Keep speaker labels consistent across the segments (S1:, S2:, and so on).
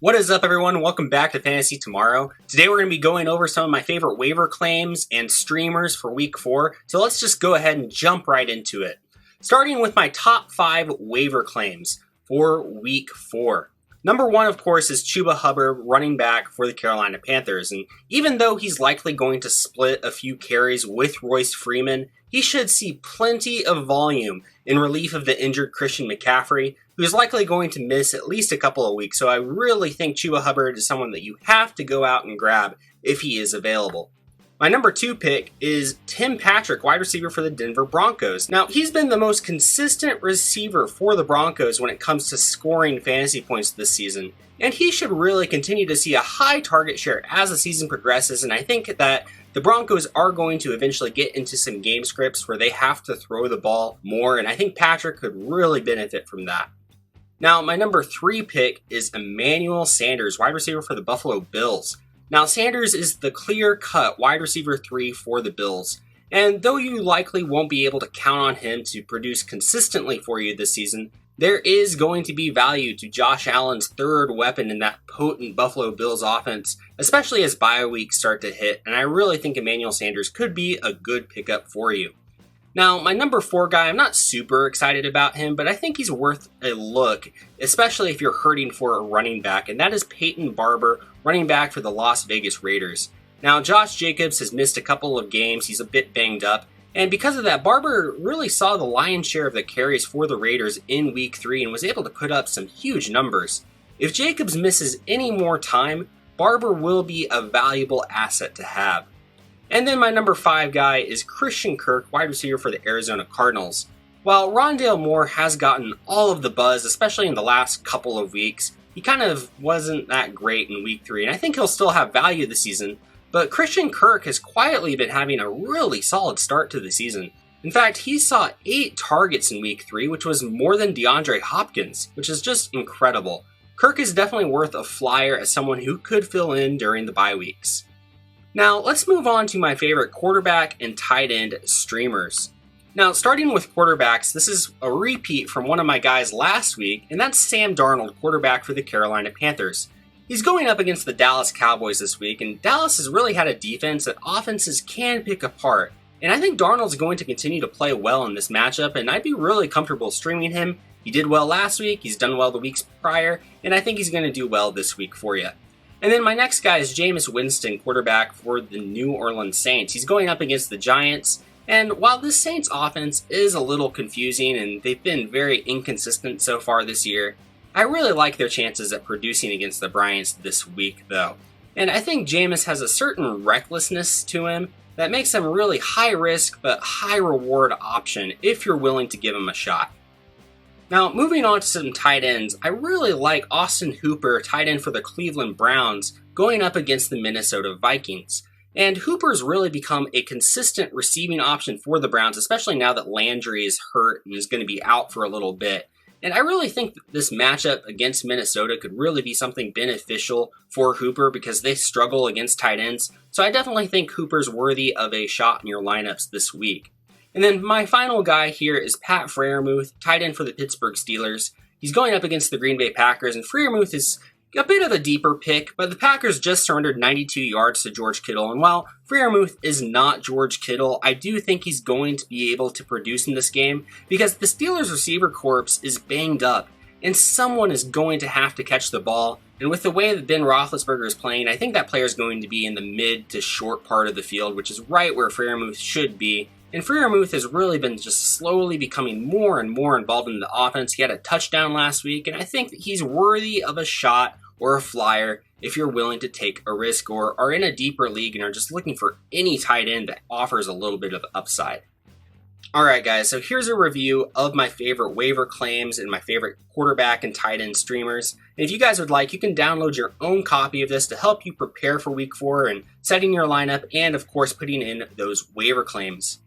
S1: What is up, everyone? Welcome back to Fantasy Tomorrow. Today we're going to be going over some of my favorite waiver claims and streamers for Week 4. So let's just go ahead and jump right into it. Starting with my top 5 waiver claims for Week 4. Number 1, of course, is Chuba Hubber, running back for the Carolina Panthers. And even though he's likely going to split a few carries with Royce Freeman, he should see plenty of volume in relief of the injured Christian McCaffrey, who's likely going to miss at least a couple of weeks. So I really think Chuba Hubbard is someone that you have to go out and grab if he is available. My number 2 pick is Tim Patrick, wide receiver for the Denver Broncos. Now, he's been the most consistent receiver for the Broncos when it comes to scoring fantasy points this season. And he should really continue to see a high target share as the season progresses. And I think that the Broncos are going to eventually get into some game scripts where they have to throw the ball more. And I think Patrick could really benefit from that. Now, my number 3 pick is Emmanuel Sanders, wide receiver for the Buffalo Bills. Now, Sanders is the clear-cut wide receiver 3 for the Bills. And though you likely won't be able to count on him to produce consistently for you this season, there is going to be value to Josh Allen's third weapon in that potent Buffalo Bills offense, especially as bye weeks start to hit, and I really think Emmanuel Sanders could be a good pickup for you. Now, my number 4 guy, I'm not super excited about him, but I think he's worth a look, especially if you're hurting for a running back, and that is Peyton Barber, running back for the Las Vegas Raiders. Now, Josh Jacobs has missed a couple of games, he's a bit banged up, and because of that, Barber really saw the lion's share of the carries for the Raiders in Week 3 and was able to put up some huge numbers. If Jacobs misses any more time, Barber will be a valuable asset to have. And then my number 5 guy is Christian Kirk, wide receiver for the Arizona Cardinals. While Rondale Moore has gotten all of the buzz, especially in the last couple of weeks, he kind of wasn't that great in Week 3, and I think he'll still have value this season. But Christian Kirk has quietly been having a really solid start to the season. In fact, he saw 8 targets in Week 3, which was more than DeAndre Hopkins, which is just incredible. Kirk is definitely worth a flyer as someone who could fill in during the bye weeks. Now, let's move on to my favorite quarterback and tight end streamers. Now, starting with quarterbacks, this is a repeat from one of my guys last week, and that's Sam Darnold, quarterback for the Carolina Panthers. He's going up against the Dallas Cowboys this week, and Dallas has really had a defense that offenses can pick apart. And I think Darnold's going to continue to play well in this matchup, and I'd be really comfortable streaming him. He did well last week, he's done well the weeks prior, and I think he's going to do well this week for you. And then my next guy is Jameis Winston, quarterback for the New Orleans Saints. He's going up against the Giants, and while this Saints offense is a little confusing and they've been very inconsistent so far this year, I really like their chances at producing against the Bryants this week, though. And I think Jameis has a certain recklessness to him that makes him a really high-risk but high-reward option if you're willing to give him a shot. Now, moving on to some tight ends, I really like Austin Hooper, tight end for the Cleveland Browns, going up against the Minnesota Vikings. And Hooper's really become a consistent receiving option for the Browns, especially now that Landry is hurt and is going to be out for a little bit. And I really think this matchup against Minnesota could really be something beneficial for Hooper because they struggle against tight ends. So I definitely think Hooper's worthy of a shot in your lineups this week. And then my final guy here is Pat Freirmuth, tight end for the Pittsburgh Steelers. He's going up against the Green Bay Packers, and Freirmuth is a bit of a deeper pick, but the Packers just surrendered 92 yards to George Kittle, and while Freirmuth is not George Kittle, I do think he's going to be able to produce in this game because the Steelers receiver corps is banged up, and someone is going to have to catch the ball. And with the way that Ben Roethlisberger is playing, I think that player is going to be in the mid to short part of the field, which is right where Freirmuth should be. And Freirmuth has really been just slowly becoming more and more involved in the offense. He had a touchdown last week, and I think that he's worthy of a shot or a flyer if you're willing to take a risk or are in a deeper league and are just looking for any tight end that offers a little bit of upside. Alright guys, so here's a review of my favorite waiver claims and my favorite quarterback and tight end streamers. And if you guys would like, you can download your own copy of this to help you prepare for week 4 and setting your lineup and of course putting in those waiver claims.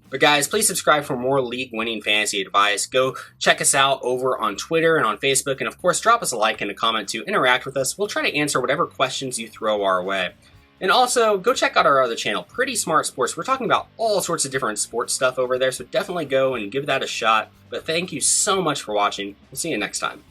S1: But guys, please subscribe for more league-winning fantasy advice. Go check us out over on Twitter and on Facebook. And of course, drop us a like and a comment to interact with us. We'll try to answer whatever questions you throw our way. And also, go check out our other channel, Pretty Smart Sports. We're talking about all sorts of different sports stuff over there, so definitely go and give that a shot. But thank you so much for watching. We'll see you next time.